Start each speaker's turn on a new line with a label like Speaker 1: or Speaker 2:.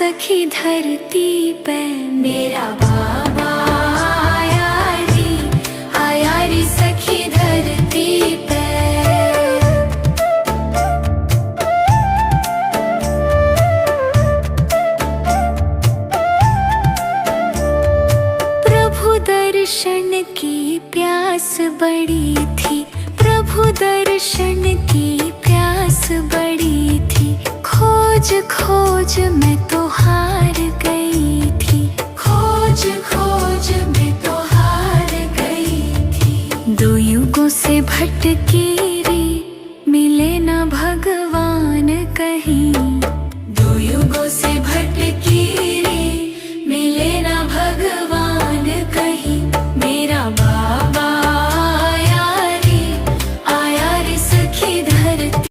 Speaker 1: सखी धरती पे मेरा बाबा आया रे सखी धरती पे। प्रभु दर्शन की प्यास बड़ी थी, प्रभु दर्शन की प्यास बड़ी थी। खोज खोज मैं तो हार गई थी, खोज खोज मैं तो हार गई थी। दो युगों से भटकी रे, मिले न भगवान कहीं। दो युगों से भटकी रे,